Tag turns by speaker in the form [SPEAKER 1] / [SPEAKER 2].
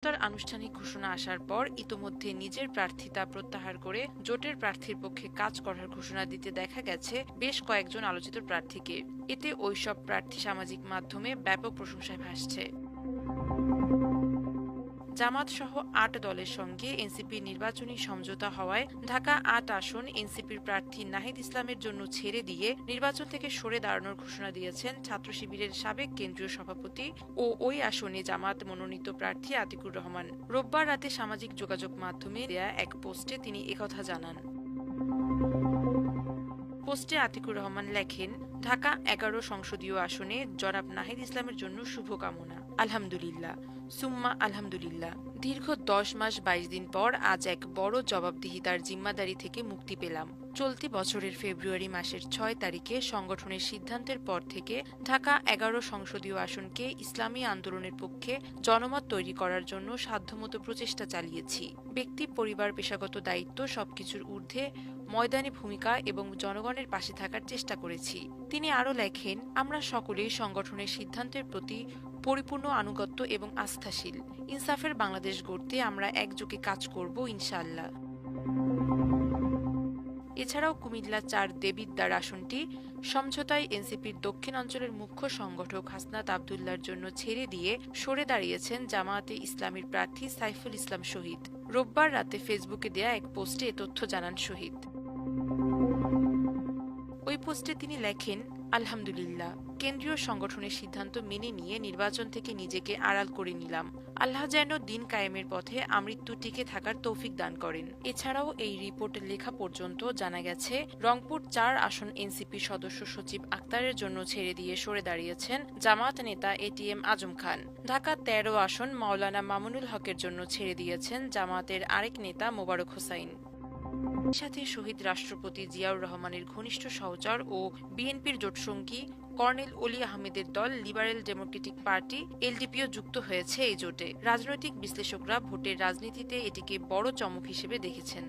[SPEAKER 1] সমঝোতার আনুষ্ঠানিক ঘোষণা আসার পর ইতোমধ্যে নিজের প্রার্থিতা প্রত্যাহার করে জোটের প্রার্থীর পক্ষে কাজ করার ঘোষণা দিতে দেখা গেছে বেশ কয়েকজন আলোচিত প্রার্থীকে। এতে ওইসব প্রার্থী সামাজিক মাধ্যমে ব্যাপক প্রশংসায় ভাসছে। জামাত সহ ৮ দলের সঙ্গে এনসিপির নির্বাচনী সমঝোতা হওয়ায় ঢাকা ৮ আসন এনসিপির প্রার্থী নাহিদ ইসলামের জন্য ছেড়ে দিয়ে নির্বাচন থেকে সরে দাঁড়ানোর ঘোষণা দিয়েছেন ছাত্র শিবিরের সাবেক কেন্দ্রীয় সভাপতি ও ওই আসনে জামাত মনোনীত প্রার্থী আতিকুর রহমান। রোববার রাতে সামাজিক যোগাযোগ মাধ্যমে দেয়া এক পোস্টে তিনি একথা জানান। পোস্টে আতিকুর রহমান লেখেন, ঢাকা ১১ সংসদীয় আসনে জনাব নাহিদ ইসলামের জন্য শুভকামনা। আলহামদুলিল্লাহ, সুম্মা আলহামদুলিল্লাহ। দীর্ঘ ১০ মাস ২২ দিন পর আজ এক বড় জবাবদিহিতার জিম্মাদারি থেকে মুক্তি পেলাম। চলতি বছরের ফেব্রুয়ারি মাসের ৬ তারিখে সংগঠনের সিদ্ধান্তের পর থেকে ঢাকা ১১ সংসদীয় আসনকে ইসলামী আন্দোলনের পক্ষে জনমত তৈরি করার জন্য সাধ্যমতো প্রচেষ্টা চালিয়েছি। ব্যক্তি, পরিবার, পেশাগত দায়িত্ব সবকিছুর ঊর্ধ্বে ময়দানি ভূমিকা এবং জনগণের পাশে থাকার চেষ্টা করেছি। তিনি আরও লেখেন, আমরা সকলেই সংগঠনের সিদ্ধান্তের প্রতি পরিপূর্ণ আনুগত্য এবং আস্থাশীল। ইনসাফের বাংলাদেশ গড়তে আমরা একযোগে কাজ করব ইনশাআল্লাহ। এছাড়াও কুমিল্লা ৪ দেবিদ্বার আসনটি সমঝোতায় এনসিপির দক্ষিণ অঞ্চলের মুখ্য সংগঠক হাসনাত আবদুল্লাহর জন্য ছেড়ে দিয়ে সরে দাঁড়িয়েছেন জামায়াতে ইসলামীর প্রার্থী সাইফুল ইসলাম শহীদ। রোববার রাতে ফেসবুকে দেয়া এক পোস্টে এ তথ্য জানান শহীদ। ওই পোস্টে তিনি লেখেন, আলহামদুলিল্লাহ, কেন্দ্রীয় সংগঠনের সিদ্ধান্ত মেনে নিয়ে নির্বাচন থেকে নিজেকে আড়াল করে নিলাম। আল্লাহ যেন দিন কায়েমের পথে আমৃত্যু টিকে থাকার তৌফিক দান করেন। এছাড়াও এই রিপোর্ট লেখা পর্যন্ত জানা গেছে রংপুর ৪ আসন এনসিপি সদস্য সচিব আক্তারের জন্য ছেড়ে দিয়ে সরে দাঁড়িয়েছেন জামায়াত নেতা এটিএম আজম খান। ঢাকা ১৩ আসন মাওলানা মামুনুল হকের জন্য ছেড়ে দিয়েছেন জামায়াতের আরেক নেতা মোবারক হোসাইন। সাথে শহীদ রাষ্ট্রপতি জিয়াউর রহমানের ঘনিষ্ঠ সহচর ও বিএনপির জোটসঙ্গী কর্নেল অলি আহমেদের দল লিবারেল ডেমোক্রেটিক পার্টি এলডিপিও যুক্ত হয়েছে এই জোটে। রাজনৈতিক বিশ্লেষকরা ভোটের রাজনীতিতে এটিকে বড় চমক হিসেবে দেখেছেন।